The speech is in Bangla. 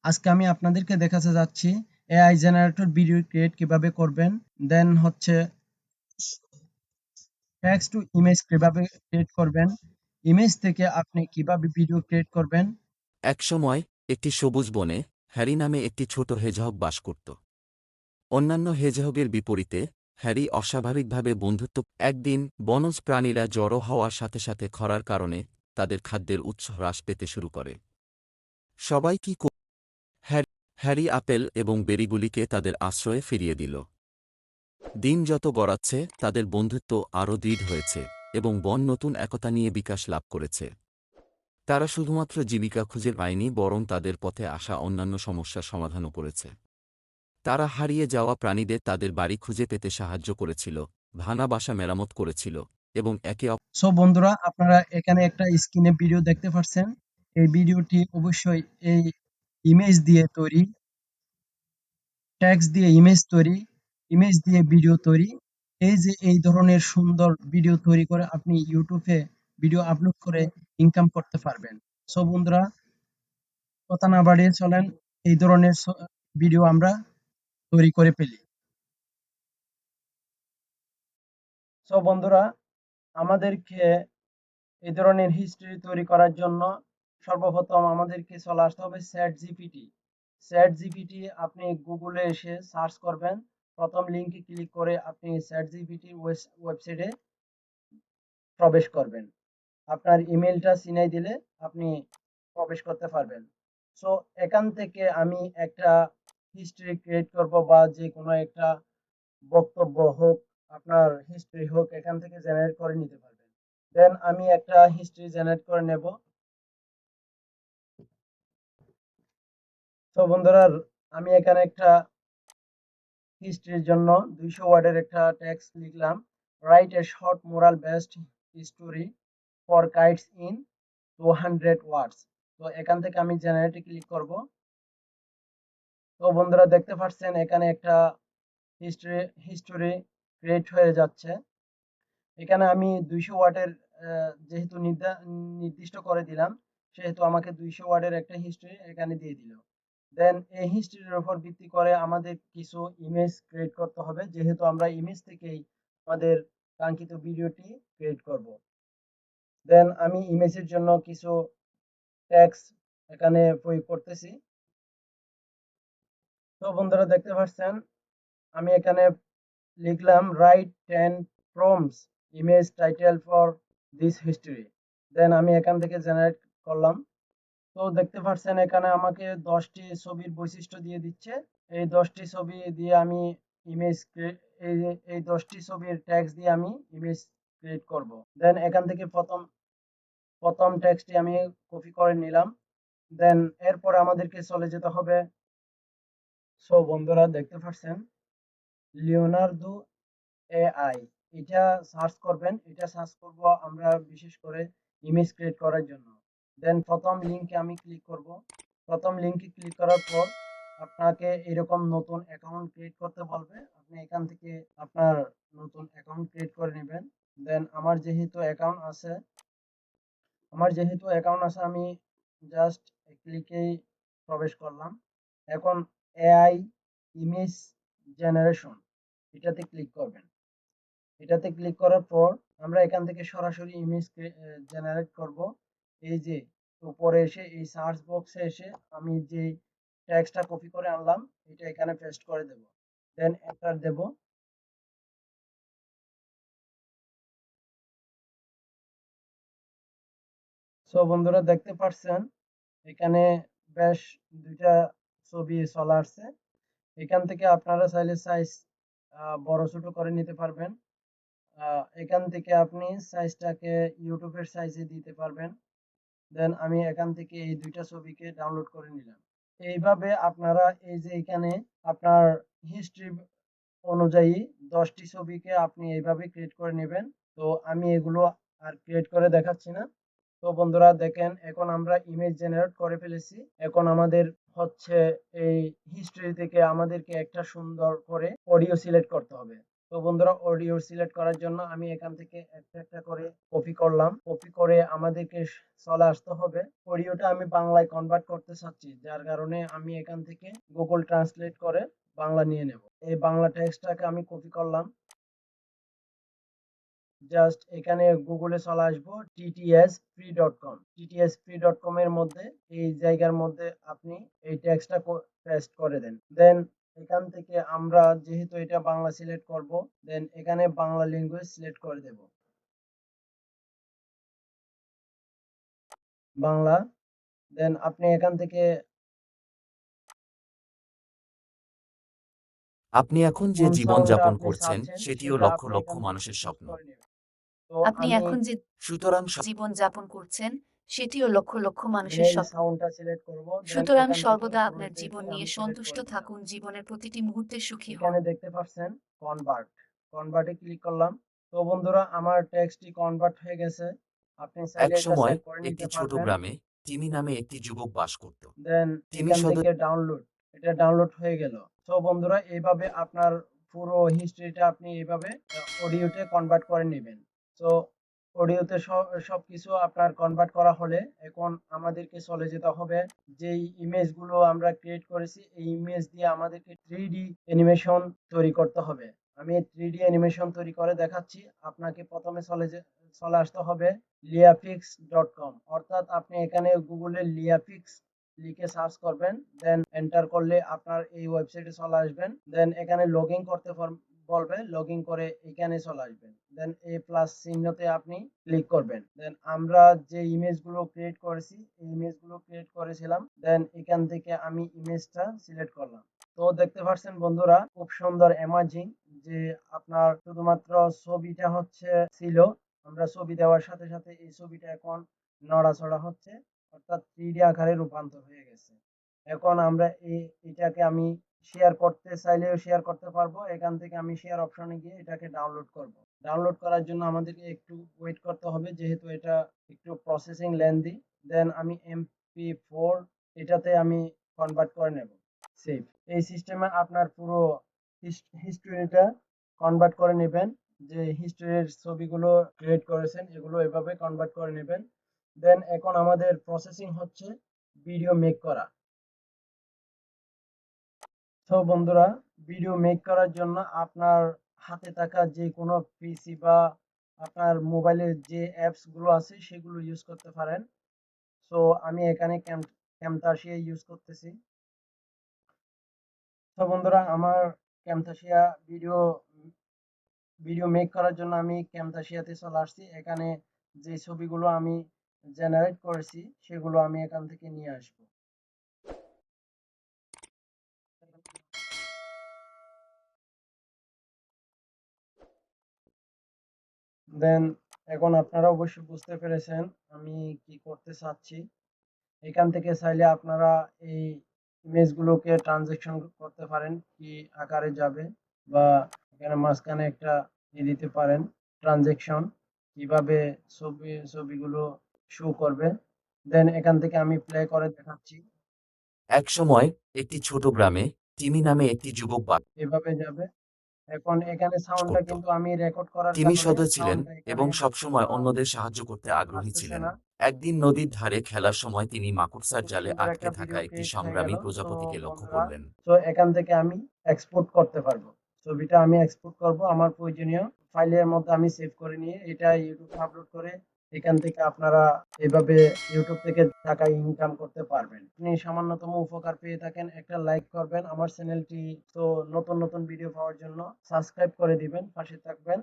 আজকে আমি আপনাদেরকে দেখাতে যাচ্ছি এআই জেনারেটর ভিডিও ক্রিয়েট কিভাবে করবেন, দেন হচ্ছে টেক্সট টু ইমেজ কিভাবে ক্রিয়েট করবেন, ইমেজ থেকে আপনি কিভাবে ভিডিও ক্রিয়েট করবেন। একসময় একটি সবুজ বনে হ্যারি নামে একটি ছোট হেজহগ বাস করত। অন্যান্য হেজহগের বিপরীতে হ্যারি অস্বাভাবিকভাবে বন্ধুত্ব। একদিন বনজ প্রাণীরা জড়ো হওয়ার সাথে সাথে খরার কারণে তাদের খাদ্যের উৎস হ্রাস পেতে শুরু করে। সবাই কি হ্যারি আপেল এবং বেরিগুলিকে তাদের আশ্রয়ে ফিরিয়ে দিল। দিন যত গড়াচ্ছে তাদের বন্ধুত্ব আরও দৃঢ় হয়েছে এবং বন নতুন একতা নিয়ে বিকাশ লাভ করেছে। তারা শুধুমাত্র জীবিকা খুঁজে পায়নি, বরং তাদের পথে আসা অন্যান্য সমস্যার সমাধানও করেছে। তারা হারিয়ে যাওয়া প্রাণীদের তাদের বাড়ি খুঁজে পেতে সাহায্য করেছিল, ভাঙা বাসা মেরামত করেছিল এবং একে সো বন্ধুরা, আপনারা এখানে একটা স্ক্রিনে ভিডিও দেখতে পাচ্ছেন। এই ভিডিওটি অবশ্যই এই ইমেজ দিয়ে তৈরি, টেক্সট দিয়ে ইমেজ তৈরি, ইমেজ দিয়ে ভিডিও তৈরি। এই যে এই ধরনের সুন্দর ভিডিও তৈরি করে আপনি ইউটিউবে ভিডিও আপলোড করে ইনকাম করতে পারবেন। সো বন্ধুরা, কথা না বাড়িয়ে চলেন এই ধরনের ভিডিও আমরা তৈরি করে ফেলি। সো বন্ধুরা, আমাদেরকে এই ধরনের হিস্ট্রি তৈরি করার জন্য সর্বপ্রথম আমাদেরকে চলে আসতে হবে চ্যাট জিপিটি। চ্যাট জিপিটি আপনি গুগলে এসে সার্চ করবেন, প্রথম লিঙ্কে ক্লিক করে আপনি চ্যাট জিপিটির ওয়েবসাইটে প্রবেশ করবেন। আপনার ইমেলটা চিনাই দিলে আপনি প্রবেশ করতে পারবেন। সো এখান থেকে আমি একটা হিস্ট্রি ক্রিয়েট করব, বা যে কোনো একটা বক্তব্য হোক, আপনার হিস্ট্রি হোক, এখান থেকে জেনারেট করে নিতে পারবেন। দেন আমি একটা হিস্ট্রি জেনারেট করে নেব। তো বন্ধুরা, আমি এখানে একটা হিস্ট্রির জন্য 200 ওয়ার্ডের একটা টেক্সট লিখলাম, write a short moral based story for kites in 200 ওয়ার্ডস। তো এখান থেকে আমি জেনারেটে ক্লিক করব। তো বন্ধুরা, দেখতে পাচ্ছেন এখানে একটা হিস্টোরি ক্রিয়েট হয়ে যাচ্ছে। এখানে আমি 200 ওয়ার্ডের যেহেতু নির্দিষ্ট করে দিলাম, সেহেতু আমাকে 200 ওয়ার্ডের একটা হিস্ট্রি এখানে দিয়ে দিল। দেন এই হিস্ট্রির উপর ভিত্তি করে আমাদের কিছু ইমেজ ক্রিয়েট করতে হবে, যেহেতু আমরা ইমেজ থেকেই আমাদের কাঙ্ক্ষিত ভিডিওটি ক্রিয়েট করব। দেন আমি ইমেজের জন্য কিছু ট্যাগস এখানে প্রয়োগ করতেছি। তো বন্ধুরা, দেখতে পাচ্ছেন আমি এখানে লিখলাম write 10 prompts image title for this history. Then আমি এখান থেকে জেনারেট করলাম। তো দেখতে পাচ্ছেন এখানে আমাকে 10টি ছবির বৈশিষ্ট্য দিয়ে দিচ্ছে। এই 10টি ছবি দিয়ে আমি ইমেজ এই 10টি ছবির ট্যাগস দিয়ে আমি ইমেজ ক্রিয়েট করব। দেন এখান থেকে প্রথম টেক্সটটি আমি কপি করে নিলাম। দেন এরপরে আমাদেরকে চলে যেতে হবে। সো বন্ধুরা, দেখতে পাচ্ছেন লিওনার্দো এআই, এটা সার্চ করবেন। এটা সার্চ করব আমরা বিশেষ করে ইমেজ ক্রিয়েট করার জন্য। দেন প্রথম লিঙ্কে আমি ক্লিক করব। প্রথম লিঙ্কে ক্লিক করার পর আপনাকে এরকম নতুন অ্যাকাউন্ট ক্রিয়েট করতে বলবে। আপনি এখান থেকে আপনার নতুন অ্যাকাউন্ট ক্রিয়েট করে নেবেন। দেন আমার যেহেতু অ্যাকাউন্ট আছে আমি জাস্ট ক্লিকেই প্রবেশ করলাম। এখন এআই ইমেজ জেনারেশন, এটাতে ক্লিক করবেন। এটাতে ক্লিক করার পর আমরা এখান থেকে সরাসরি ইমেজ জেনারেট করব। এই যে উপরে এসে এই সার্চ বক্সে এসে আমি যে টেক্সটটা কপি করে আনলাম এটা এখানে পেস্ট করে দেব। দেন এন্টার দেব। সো বন্ধুরা, দেখতে পাচ্ছেন এখানে বেশ দুইটা ছবি চলে আসছে। এখান থেকে আপনারা চাইলে সাইজ বড় ছোট করে নিতে পারবেন। এখান থেকে আপনি সাইজটাকে ইউটিউবের সাইজে দিতে পারবেন। দেন আমি এখান থেকে এই দুইটা ছবিকে ডাউনলোড করে নিলাম। এইভাবে আপনারা এই যে এখানে আপনার হিস্ট্রি অনুযায়ী 10টি ছবিকে আপনি এইভাবে ক্রিয়েট করে নেবেন। তো আমি এগুলো আর ক্রিয়েট করে দেখাচ্ছি না। তো বন্ধুরা দেখেন, এখন আমরা ইমেজ জেনারেট করে ফেলেছি। এখন আমাদের হচ্ছে এই হিস্ট্রি থেকে আমাদেরকে একটা সুন্দর করে অডিও সিলেক্ট করতে হবে। তো বন্ধুরা অডিও সিলেক্ট করার জন্য আমি এখান থেকে একটা একটা করে কপি করলাম, কপি করে আমাদেরকে চলে আসতে হবে। অডিওটা আমি বাংলায় কনভার্ট করতে চাচ্ছি, যার কারণে আমি এখান থেকে গুগল ট্রান্সলেট করে বাংলা নিয়ে নেব। এই বাংলা টেক্সটটাকে আমি কপি করলাম, জাস্ট এখানে গুগলে চলে আসবো ttsfree.com। ttsfree.com এর মধ্যে এই জায়গার মধ্যে আপনি এই টেক্সটটা পেস্ট করে দেন। দেন এখান থেকে আমরা যেহেতু এটা বাংলা সিলেক্ট করব, দেন এখানে বাংলা ল্যাঙ্গুয়েজ সিলেক্ট করে দেব, বাংলা। দেন আপনি এখান থেকে আপনি এখন যে কোন সাউন্ডটা জীবনযাপন আপনি করছেন চাচ্ছেন সেটিও সেটা লক্ষ আপনি লক্ষ এখান থেকে মানুষের চুজ স্বপ্ন। করে নেবেন। তো আপনি আমি এখন যে সুতরাং জীবন যাপন করছেন সেটিও লক্ষ লক্ষ মানুষের মেল স্বপ্ন। সাউন্ডটা সিলেক্ট করব, দেন সুতরাং এখান থেকে সর্বদা আপনার শুরুতে জীবন আমি নিয়ে সিলেক্ট সন্তুষ্ট করে দিলাম। থাকুন, জীবনের প্রতিটি মুহূর্তে সুখী হন। এখানে দেখতে পাচ্ছেন কনভার্ট, কনভার্টে ক্লিক করলাম। তো বন্ধুরা আমার টেক্সটটি কনভার্ট হয়ে গেছে, আপনি চাইলে এটা একসময় সেভ করে একটি নিতে ছোট পারবেন। গ্রামে টিমি নামে একটি যুবক বাস করত। দেন টিমি এখান সদর থেকে ডাউনলোড, এটা ডাউনলোড হয়ে গেল। তো বন্ধুরা এইভাবে আপনার পুরো হিস্ট্রিটা আপনি এইভাবে অডিওতে কনভার্ট করে নেবেন। তো অডিওতে সবকিছু আপনার কনভার্ট করা হলে এখন আমাদেরকে চলে যেতে হবে যেই ইমেজগুলো আমরা ক্রিয়েট করেছি, এই ইমেজ দিয়ে আমাদেরকে 3D অ্যানিমেশন তৈরি করতে হবে। আমি 3D অ্যানিমেশন তৈরি করে দেখাচ্ছি। আপনাকে প্রথমে চলে আসতে হবে liafix.com, অর্থাৎ আপনি এখানে গুগলে লিয়াফিক্স লিখে সার্চ করবেন, দেন এন্টার করলে আপনার এই ওয়েবসাইটে চলে আসবেন। দেন এখানে লগ ইন করতে বলবে, লগ ইন করে এখানে চলে আসবেন। দেন এই প্লাস চিহ্নতে আপনি ক্লিক করবেন। দেন আমরা যে ইমেজগুলো ক্রিয়েট করেছি এই ইমেজগুলো ক্রিয়েট করেছিলাম, দেন এখান থেকে আমি ইমেজটা সিলেক্ট করলাম। তো দেখতে পাচ্ছেন বন্ধুরা খুব সুন্দর অ্যামাজিং, যে আপনার শুধুমাত্র ছবিটা হচ্ছে ছিল, আমরা ছবি দেওয়ার সাথে সাথে এই ছবিটা এখন নড়াচড়া হচ্ছে, অর্থাৎ 3D আকারে রূপান্তর হয়ে গেছে। এখন আমরা এটাকে আমি শেয়ার করতে চাইলেও শেয়ার করতে পারবো। এখান থেকে আমি শেয়ার অপশনে গিয়ে এটাকে ডাউনলোড করব। ডাউনলোড করার জন্য আমাদেরকে একটু ওয়েট করতে হবে, যেহেতু এটা একটু প্রসেসিং লেন্দি। দেন আমি MP4 এটাতে আমি কনভার্ট করে নেব, সেভ। এই সিস্টেমে আপনার পুরো হিস্ট্রিটা কনভার্ট করে নেবেন, যে হিস্ট্রির ছবিগুলো ক্রিয়েট করেছেন এগুলো এভাবে কনভার্ট করে নেবেন। দেন এখন আমাদের প্রসেসিং হচ্ছে ভিডিও মেক করা। তো বন্ধুরা ভিডিও মেক করার জন্য আপনার হাতে থাকা যে কোনো পিসি বা আপনার মোবাইলের যে অ্যাপস গুলো আছে সেগুলো ইউজ করতে পারেন। সো আমি এখানে ক্যামতাসিয়া ইউজ করতেছি। তো বন্ধুরা আমার ক্যামতাসিয়া ভিডিও ভিডিও মেক করার জন্য আমি ক্যামতাসিয়াতে চলে আসছি। এখানে যে ছবিগুলো আমি জেনারেট করেছি সেগুলো আমি এখান থেকে নিয়ে আসবো। দেন এখন আপনারা অবশ্যই বুঝতে পেরেছেন আমি কি করতে চাচ্ছি। এখান থেকে চাইলে আপনারা এই ইমেজগুলোকে ট্রানজেকশন করতে পারেন, কি আকারে যাবে, বা এখানে মাঝখানে একটা দিতে পারেন ট্রানজেকশন, কিভাবে ছবিগুলো শো করবে। দেন এখান থেকে আমি প্লে করে দেখাচ্ছি, একসময় একটি ছোট গ্রামে টিমি নামে একটি যুবক বাস এভাবে যাবে। এখন এখানে সাউন্ডটা করত। কিন্তু আমি রেকর্ড করার টিমি কারণে সদয় ছিলেন সাউন্ডটা এখানে এবং সবসময় আহ, অন্যদের সাহায্য করতে আগ্রহী আসতেছে ছিলেন। না। একদিন নদীর ধারে খেলার সময় তিনি মাকড়সার খুব জালে সুন্দর আটকে একটা থাকা ভিডিও একটি ক্রিয়েট হয়ে গেল। সংগ্রামী তো প্রজাপতিকে লক্ষ্য বন্ধুরা, করলেন। তো এখান থেকে আমি এক্সপোর্ট করতে পারবো, ছবিটা আমি এক্সপোর্ট করব আমার প্রয়োজনীয় ফাইলের মধ্যে আমি সেভ করে নিয়ে এটা ইউটিউবে আপলোড করে এখান থেকে আপনারা এভাবে ইউটিউব থেকে টাকা ইনকাম করতে পারবেন। আপনি সামান্যতম উপকার পেয়ে থাকেন, একটা লাইক করবেন আমার চ্যানেলটি। তো নতুন নতুন ভিডিও পাওয়ার জন্য সাবস্ক্রাইব করে দিবেন, পাশে থাকবেন।